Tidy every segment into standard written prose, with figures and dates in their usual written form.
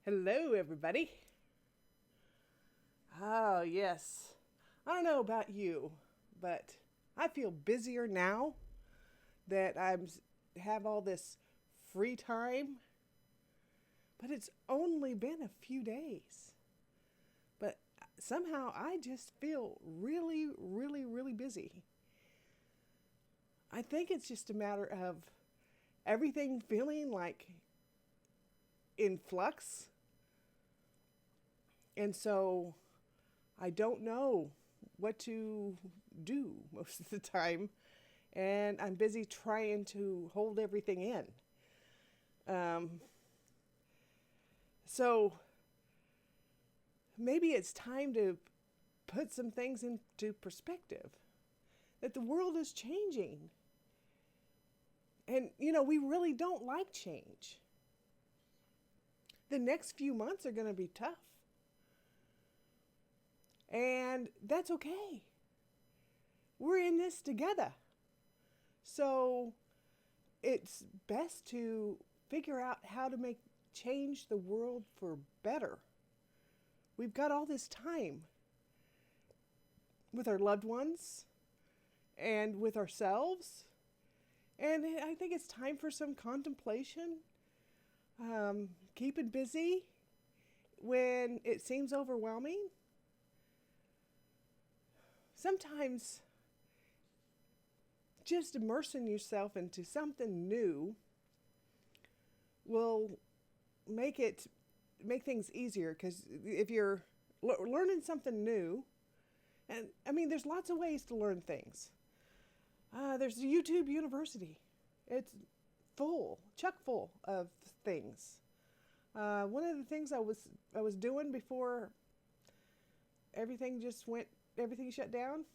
Hello, everybody. Oh, yes. I don't know about you, but I feel busier now that have all this free time. But it's only been a few days. But somehow I just feel really, really, really busy. I think it's just a matter of everything feeling like in flux. And so I don't know what to do most of the time, and I'm busy trying to hold everything in. Um, so maybe it's time to put some things into perspective that the world is changing. And, we really don't like change. The next few months are going to be tough. And that's okay. We're in this together. So it's best to figure out how to change the world for better. We've got all this time with our loved ones and with ourselves. And I think it's time for some contemplation, keeping busy when it seems overwhelming. Sometimes just immersing yourself into something new will make things easier, because if you're learning something new, and I mean, there's lots of ways to learn things. There's YouTube University. It's chock full of things. One of the things I was doing before everything shut down.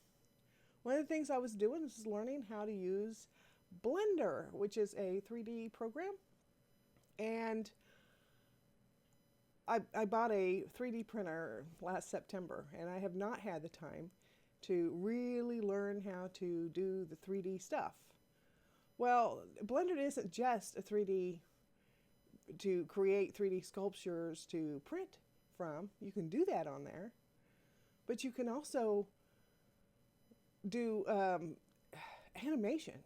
One of the things I was doing was learning how to use Blender, which is a 3D program. And I bought a 3D printer last September, and I have not had the time to really learn how to do the 3D stuff. Well, Blender isn't just a 3D to create 3D sculptures to print from. You can do that on there, but you can also do animation.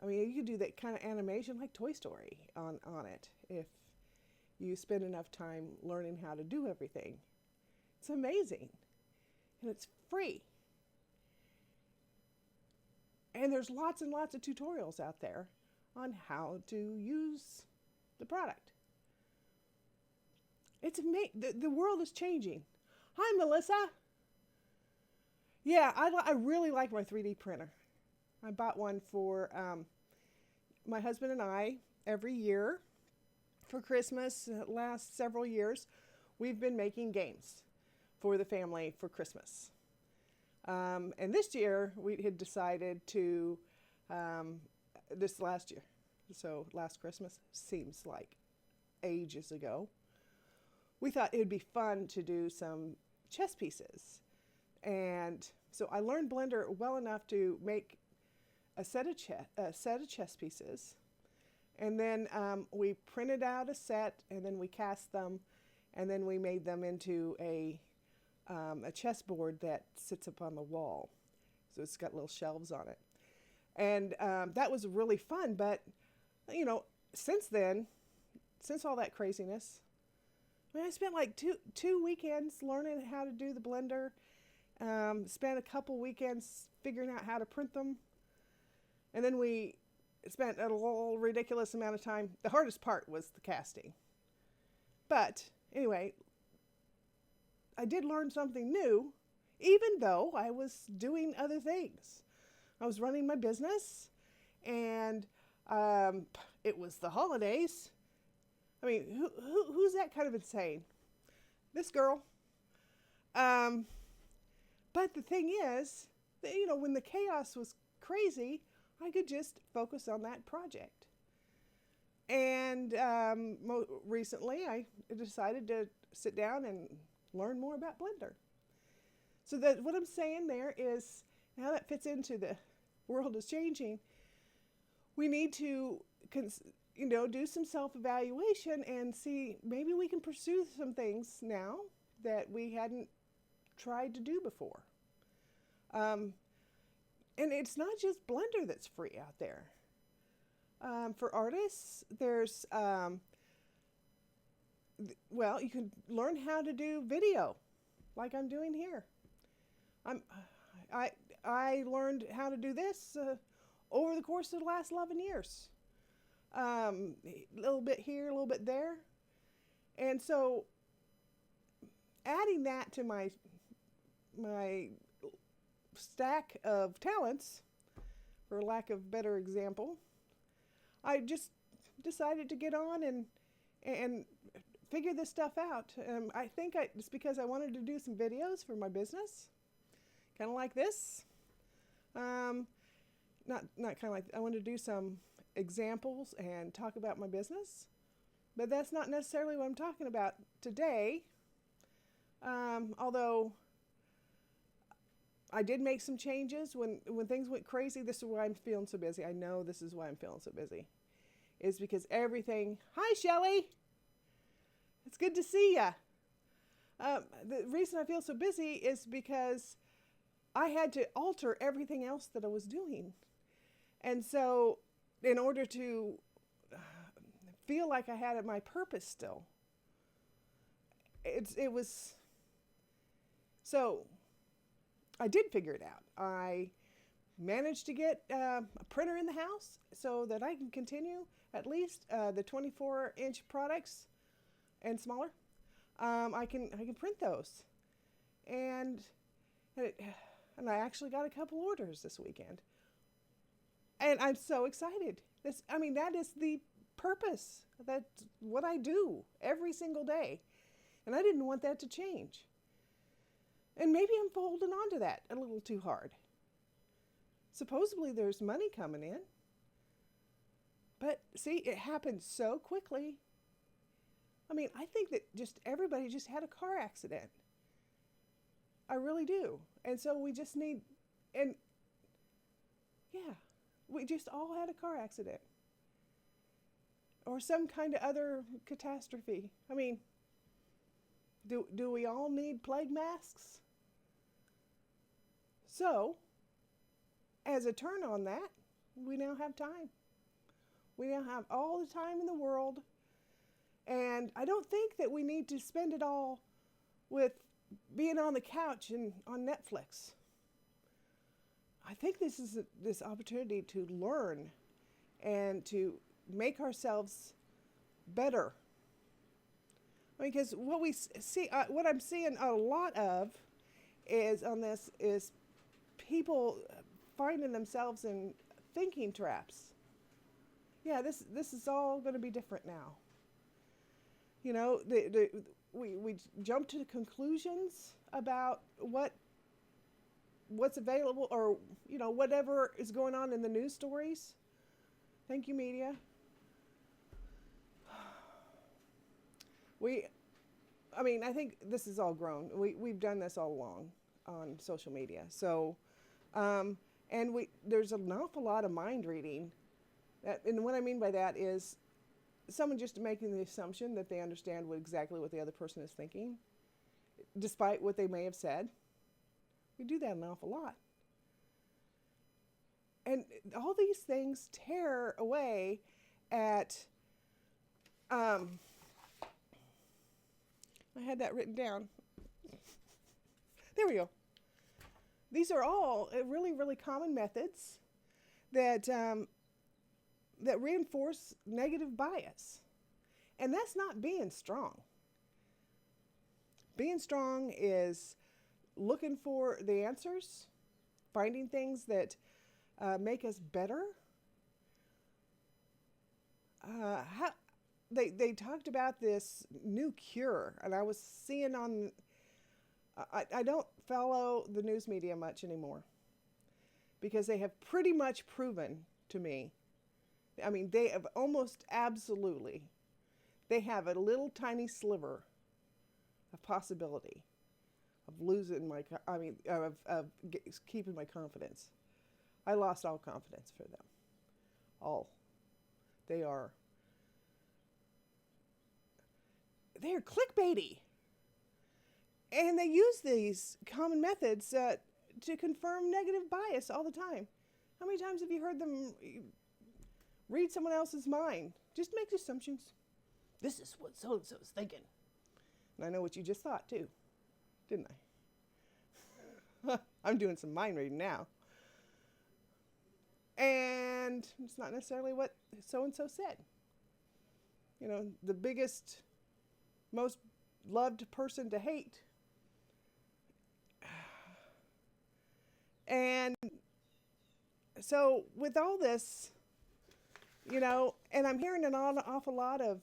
I mean, you could do that kind of animation like Toy Story on it if you spend enough time learning how to do everything. It's amazing. And it's free. And there's lots and lots of tutorials out there on how to use the product. It's amazing. The world is changing. Hi, Melissa. Yeah, I really like my 3D printer. I bought one for my husband and I every year for Christmas. Last several years, we've been making games for the family for Christmas. And this year, we had decided to, this last year, so last Christmas, seems like ages ago, we thought it would be fun to do some chess pieces. And so I learned Blender well enough to make a set of chess pieces. And then we printed out a set, and then we cast them, and then we made them into a chessboard that sits up on the wall. So it's got little shelves on it. And that was really fun. But, since then, since all that craziness, I spent like two weekends learning how to do the Blender. Spent a couple weekends figuring out how to print them. And then we spent a little ridiculous amount of time. The hardest part was the casting. But anyway, I did learn something new, even though I was doing other things. I was running my business, and it was the holidays. I mean, who's that kind of insane? This girl. But the thing is, that, when the chaos was crazy, I could just focus on that project. And recently, I decided to sit down and learn more about Blender. So that what I'm saying there is, how that fits into the world is changing. We need to do some self-evaluation and see maybe we can pursue some things now that we hadn't tried to do before. Um, and it's not just Blender that's free out there. For artists, there's you can learn how to do video, like I'm doing here. I'm, I I learned how to do this over the course of the last 11 years. A little bit here, a little bit there, and so adding that to my stack of talents, for lack of a better example, I just decided to get on and figure this stuff out. I think it's because I wanted to do some videos for my business, kind of like this. Not kind of like, I wanted to do some examples and talk about my business, but that's not necessarily what I'm talking about today. Although I did make some changes when things went crazy. This is why I'm feeling so busy. I know this is why I'm feeling so busy. Is because everything. Hi, Shelly. It's good to see ya. The reason I feel so busy is because I had to alter everything else that I was doing. And so, in order to feel like I had my purpose still, it was. So, I did figure it out. I managed to get a printer in the house so that I can continue at least the 24-inch products and smaller. I can print those, and I actually got a couple orders this weekend, and I'm so excited. That is the purpose. That's what I do every single day, and I didn't want that to change. And maybe I'm holding on to that a little too hard. Supposedly there's money coming in. But see, it happened so quickly. I think that everybody just had a car accident. I really do. And so we just need, we just all had a car accident. Or some kind of other catastrophe. Do we all need plague masks? So, as a turn on that, we now have time. We now have all the time in the world. And I don't think that we need to spend it all with being on the couch and on Netflix. I think this is this opportunity to learn and to make ourselves better. Because what we see, what I'm seeing a lot of is people finding themselves in thinking traps. Yeah, this is all going to be different now. We jump to conclusions about what's available, or whatever is going on in the news stories. Thank you, media. I think this is all grown. We've done this all along on social media. So, there's an awful lot of mind reading. And what I mean by that is someone just making the assumption that they understand exactly what the other person is thinking, despite what they may have said. We do that an awful lot. And all these things tear away at, I had that written down. There we go. These are all really, really common methods that reinforce negative bias. And that's not being strong. Being strong is looking for the answers, finding things that make us better. They talked about this new cure, and I was seeing on, I don't follow the news media much anymore, because they have pretty much proven to me, they have almost absolutely, they have a little tiny sliver of possibility of losing of keeping my confidence. I lost all confidence for them. All. They are they're clickbaity. And they use these common methods to confirm negative bias all the time. How many times have you heard them read someone else's mind? Just make assumptions. This is what so-and-so is thinking. And I know what you just thought too, didn't I? I'm doing some mind reading now. And it's not necessarily what so-and-so said. You know, the biggest, most loved person to hate. And so with all this, you know, and I'm hearing an awful lot of,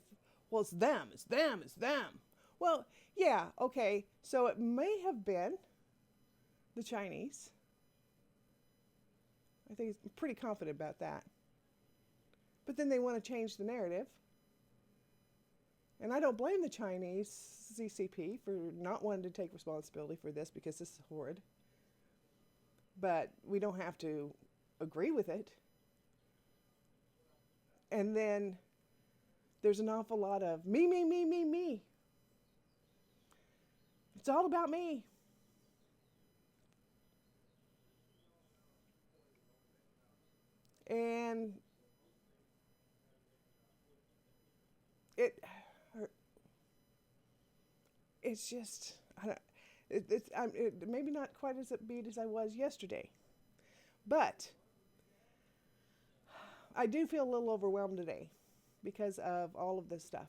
well, it's them, it's them, it's them. Well, yeah, okay, so it may have been the Chinese. I think I'm pretty confident about that. But then they want to change the narrative. And I don't blame the Chinese CCP for not wanting to take responsibility for this because this is horrid. But we don't have to agree with it. And then there's an awful lot of me, me, me, me, me. It's all about me. And it's just, it's maybe not quite as upbeat as I was yesterday. But I do feel a little overwhelmed today because of all of this stuff.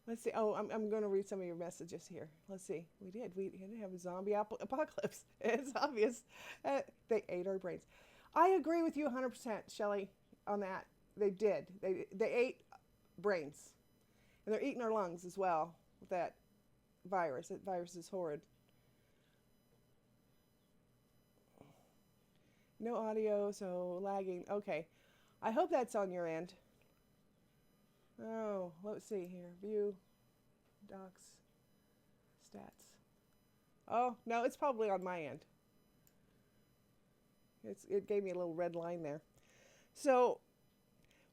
Let's see. Oh, I'm going to read some of your messages here. Let's see. We did have a zombie apocalypse. It's obvious. They ate our brains. I agree with you 100%, Shelley, on that. They did. They ate brains. And they're eating our lungs as well with that virus. That virus is horrid. No audio, so lagging. Okay. I hope that's on your end. Oh, let's see here. View, docs, stats. Oh, no, it's probably on my end. It gave me a little red line there. So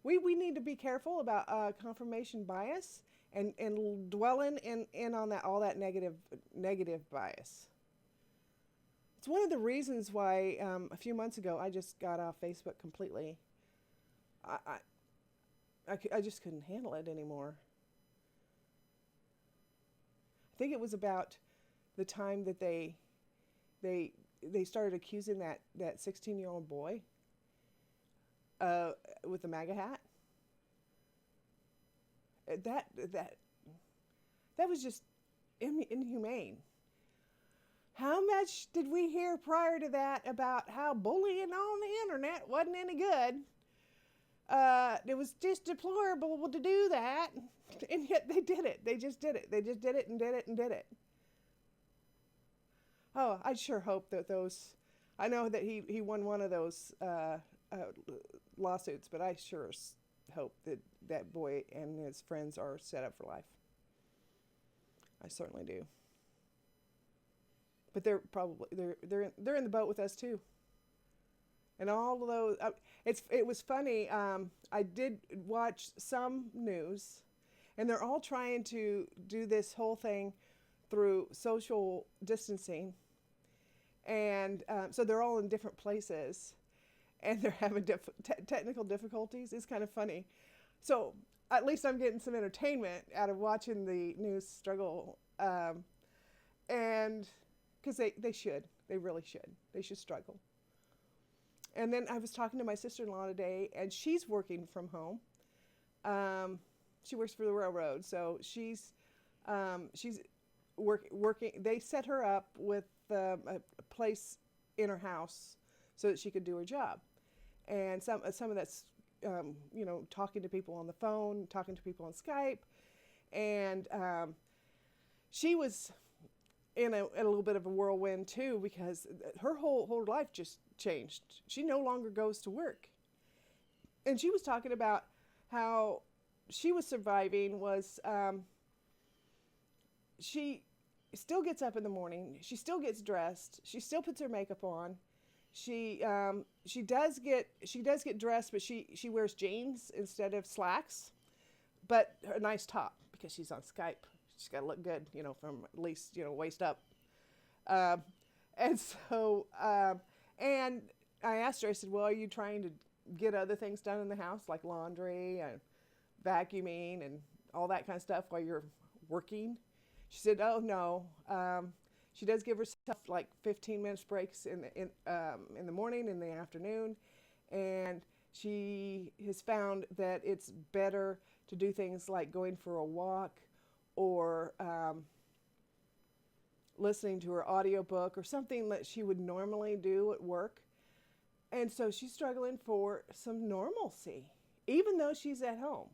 we need to be careful about confirmation bias and dwelling in on that all that negative bias. It's one of the reasons why a few months ago I just got off Facebook completely. I just couldn't handle it anymore. I think it was about the time that they started accusing that 16-year-old boy with the MAGA hat. That was just inhumane. How much did we hear prior to that about how bullying on the internet wasn't any good? It was just deplorable to do that, and yet they did it. They just did it. They just did it and did it and did it. Oh, I sure hope that those. I know that he won one of those lawsuits, but I sure hope that that boy and his friends are set up for life. I certainly do. But they're probably they're in the boat with us too. And all of those, it was funny. I did watch some news, and they're all trying to do this whole thing through social distancing, and so they're all in different places, and they're having technical difficulties. It's kind of funny. So at least I'm getting some entertainment out of watching the news struggle, and because they really should. They should struggle. And then I was talking to my sister-in-law today, and she's working from home. She works for the railroad, so she's working. They set her up with a place in her house so that she could do her job. And some of that's talking to people on the phone, talking to people on Skype, and she was in a little bit of a whirlwind too, because her whole life just changed. She no longer goes to work. And she was talking about how she was surviving was she still gets up in the morning, she still gets dressed, she still puts her makeup on. She does get dressed, but she wears jeans instead of slacks. but a nice top because she's on Skype. She's got to look good, from at least, waist up. Um, and so, and I asked her, I said, well, are you trying to get other things done in the house, like laundry and vacuuming and all that kind of stuff while you're working? She said, oh, no. She does give herself like 15 minutes breaks in the morning, in the afternoon. And she has found that it's better to do things like going for a walk or listening to her audiobook or something that she would normally do at work. And so she's struggling for some normalcy, even though she's at home.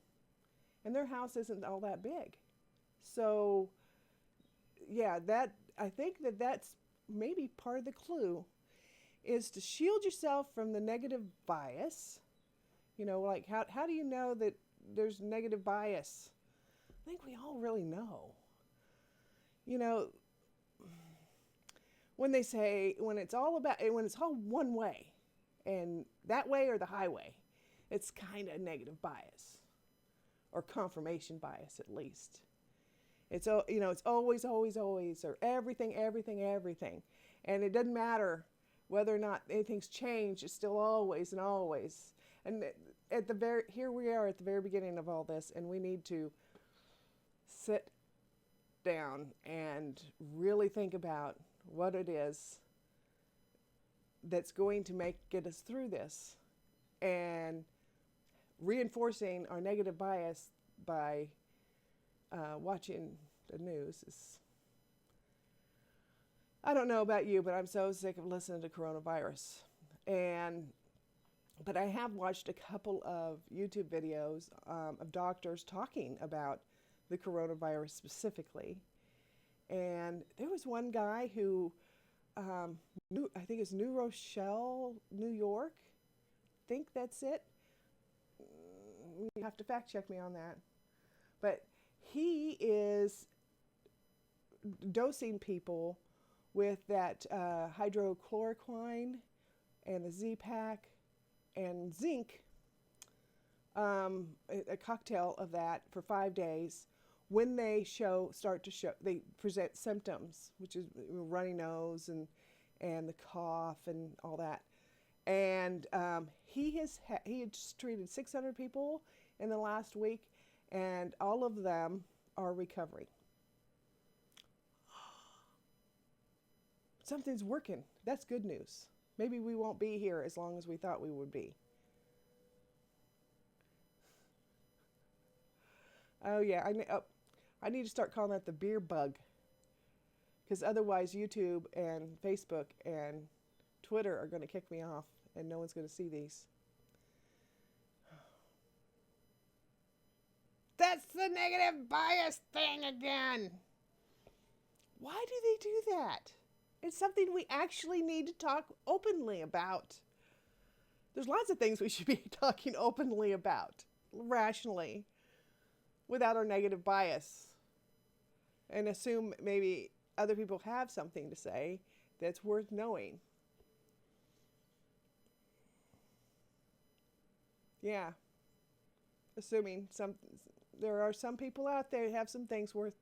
And their house isn't all that big. So, yeah, I think that's maybe part of the clue is to shield yourself from the negative bias. Like how do you know that there's negative bias? I think we all really know. When they say, when it's all one way, and that way or the highway, it's kind of negative bias or confirmation bias at least. It's always, always, always, or everything, everything, everything. And it doesn't matter whether or not anything's changed, it's still always and always. And here we are at the very beginning of all this, and we need to sit down and really think about what it is that's going to get us through this, and reinforcing our negative bias by watching the news is, I don't know about you, but I'm so sick of listening to coronavirus. But I have watched a couple of YouTube videos of doctors talking about the coronavirus specifically. And there was one guy who, I think it's New Rochelle, New York. I think that's it. You have to fact check me on that. But he is dosing people with that hydrochloroquine and the Z-Pak and zinc, a cocktail of that for 5 days. When they they present symptoms, which is runny nose and the cough and all that. And he had treated 600 people in the last week, and all of them are recovering. Something's working. That's good news. Maybe we won't be here as long as we thought we would be. Oh yeah, I need to start calling that the beer bug, because otherwise YouTube and Facebook and Twitter are going to kick me off, and no one's going to see these. That's the negative bias thing again. Why do they do that? It's something we actually need to talk openly about. There's lots of things we should be talking openly about, rationally, without our negative bias, and assume maybe other people have something to say that's worth knowing. Yeah. Assuming there are some people out there who have some things worth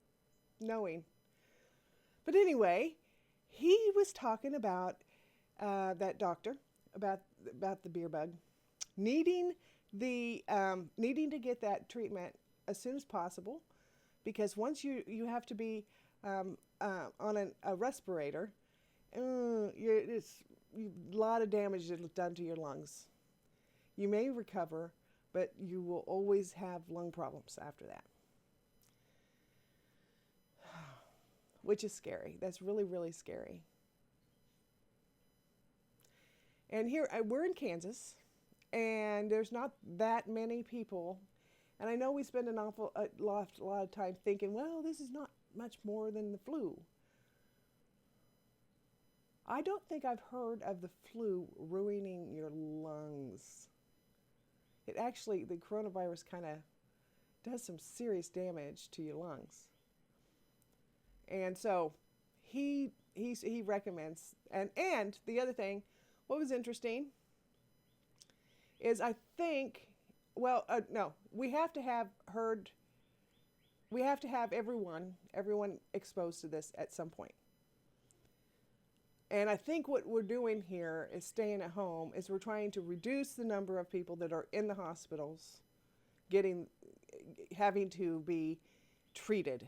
knowing. But anyway, he was talking about that doctor, about the beer bug, needing to get that treatment as soon as possible, because once you have to be on a respirator, a lot of damage is done to your lungs. You may recover, but you will always have lung problems after that, which is scary. That's really, really scary. And here, we're in Kansas, and there's not that many people. And I know we spend a lot of time thinking, well, this is not much more than the flu. I don't think I've heard of the flu ruining your lungs. The coronavirus kind of does some serious damage to your lungs. And so he recommends, and the other thing, what was interesting is I think, no, we have to have herd we have to have everyone exposed to this at some point. And I think what we're doing here is staying at home is we're trying to reduce the number of people that are in the hospitals getting having to be treated.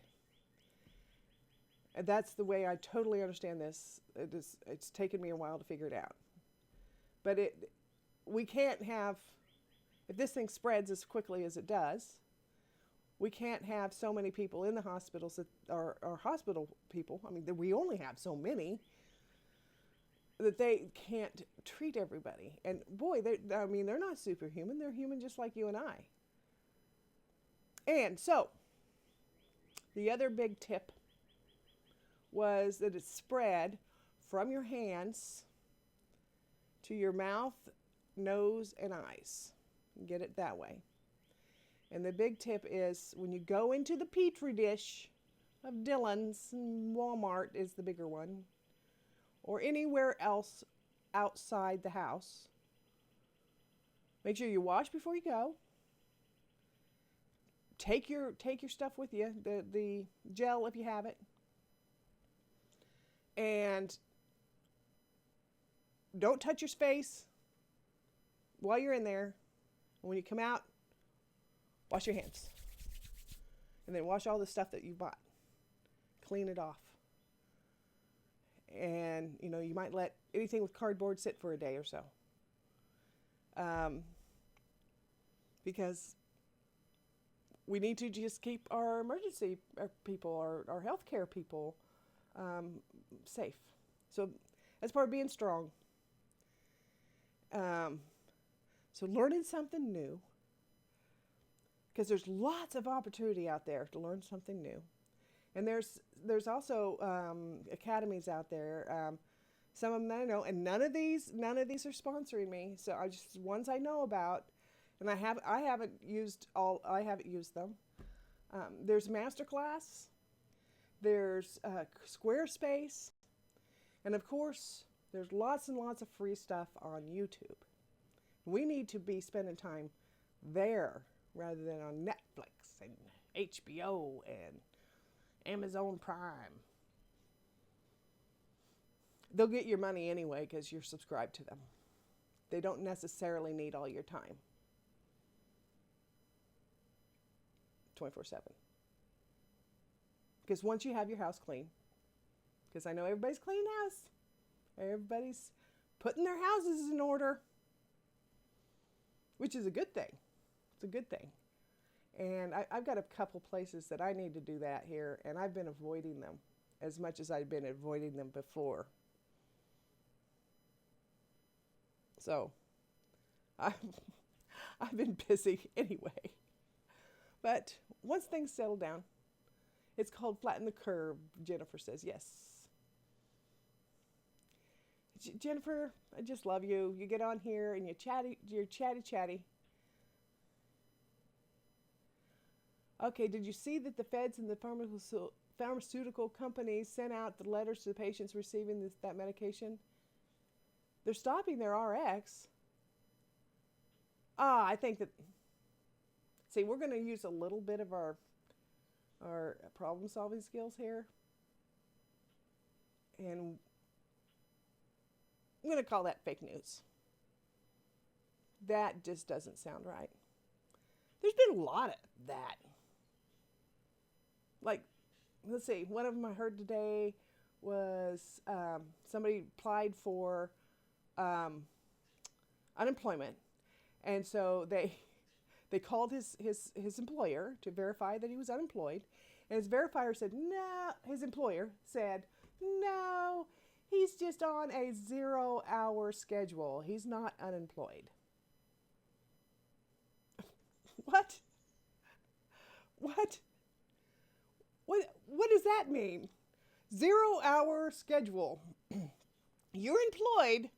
And that's the way I totally understand this. It's taken me a while to figure it out. But we can't have, if this thing spreads as quickly as it does, we can't have so many people in the hospitals that are hospital people. I mean, we only have so many that they can't treat everybody. And boy, they're not superhuman. They're human just like you and I. And so, the other big tip was that it spread from your hands to your mouth, nose, and eyes. Get it that way. And the big tip is when you go into the Petri dish of Dillon's, and Walmart is the bigger one, or anywhere else outside the house, make sure you wash before you go. Take your stuff with you, the gel if you have it. And don't touch your face while you're in there. And when you come out, wash your hands. And then wash all the stuff that you bought. Clean it off. And, you might let anything with cardboard sit for a day or so. Because we need to just keep our emergency people, our healthcare people, safe. So that's part of being strong. So learning something new, because there's lots of opportunity out there to learn something new. And there's also academies out there. Some of them I know, and none of these are sponsoring me. So I just ones I know about, and I haven't used them. There's Masterclass, there's Squarespace, and of course there's lots and lots of free stuff on YouTube. We need to be spending time there rather than on Netflix and HBO and Amazon Prime. They'll get your money anyway because you're subscribed to them. They don't necessarily need all your time. 24/7. Because once you have your house clean, because I know everybody's cleaning house. Everybody's putting their houses in order, which is a good thing. It's a good thing. And I've got a couple places that I need to do that here, and I've been avoiding them as much as I've been avoiding them before. So, I've been busy anyway. But once things settle down, it's called flatten the curve, Jennifer says. Yes. Jennifer, I just love you. You get on here and you're chatty. Okay, did you see that the feds and the pharmaceutical companies sent out the letters to the patients receiving that medication? They're stopping their RX. I think that, see, we're going to use a little bit of our problem-solving skills here. And I'm going to call that fake news. That just doesn't sound right. There's been a lot of that. Like, let's see, one of them I heard today was somebody applied for unemployment. And so they called his employer to verify that he was unemployed. And his verifier said, no, his employer said, no, he's just on a 0-hour schedule. He's not unemployed. What? What does that mean? 0-hour schedule. You're employed,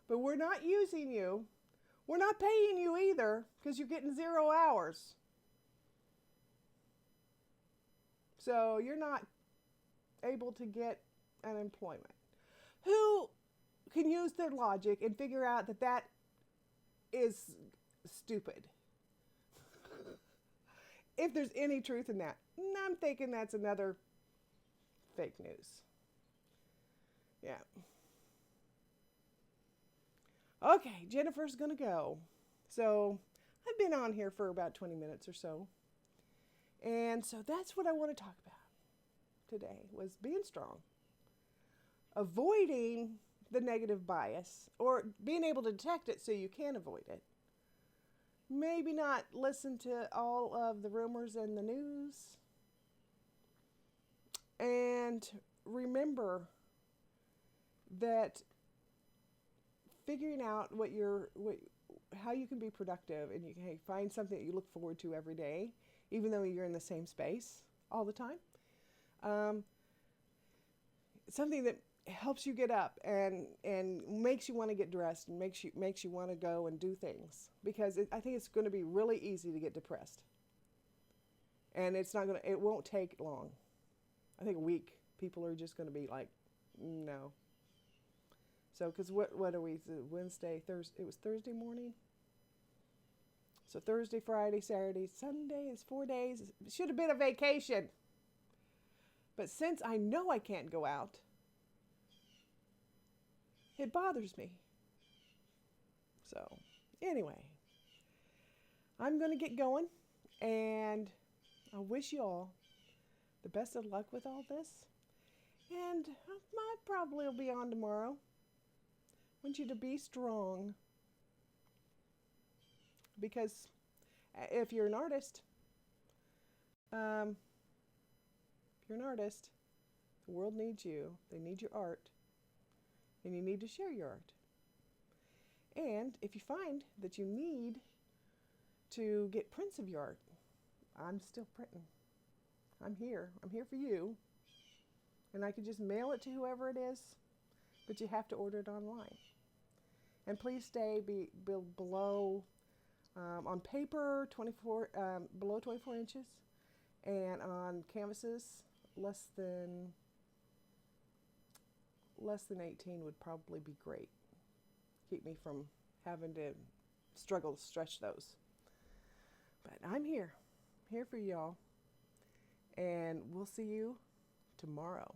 but we're not using you. We're not paying you either because you're getting 0 hours. So you're not able to get unemployment. Who can use their logic and figure out that that is stupid? if there's any truth in that. And I'm thinking that's another fake news. Yeah. Okay, Jennifer's going to go. So I've been on here for about 20 minutes or so. And so that's what I want to talk about today was being strong. Avoiding the negative bias or being able to detect it so you can avoid it. Maybe not listen to all of the rumors in the news. And remember that figuring out how you can be productive and you can find something that you look forward to every day, even though you're in the same space all the time. Something that helps you get up and makes you want to get dressed and makes you want to go and do things, because I think it's going to be really easy to get depressed, and it won't take long. I think a week people are just going to be like, no. So because what are we, Wednesday, Thursday? It was Thursday morning. So Thursday, Friday, Saturday, Sunday is 4 days. It should have been a vacation. But since I know I can't go out, it bothers me. So anyway, I'm going to get going, and I wish you all the best of luck with all this. And I probably will be on tomorrow. I want you to be strong, because if you're an artist, the world needs you. They need your art, and you need to share your art. And if you find that you need to get prints of your art, I'm still printing. I'm here. I'm here for you. And I can just mail it to whoever it is, but you have to order it online. And please stay below, on paper, below 24 inches, and on canvases, less than 18 would probably be great. Keep me from having to struggle to stretch those. But I'm here for y'all, and we'll see you tomorrow.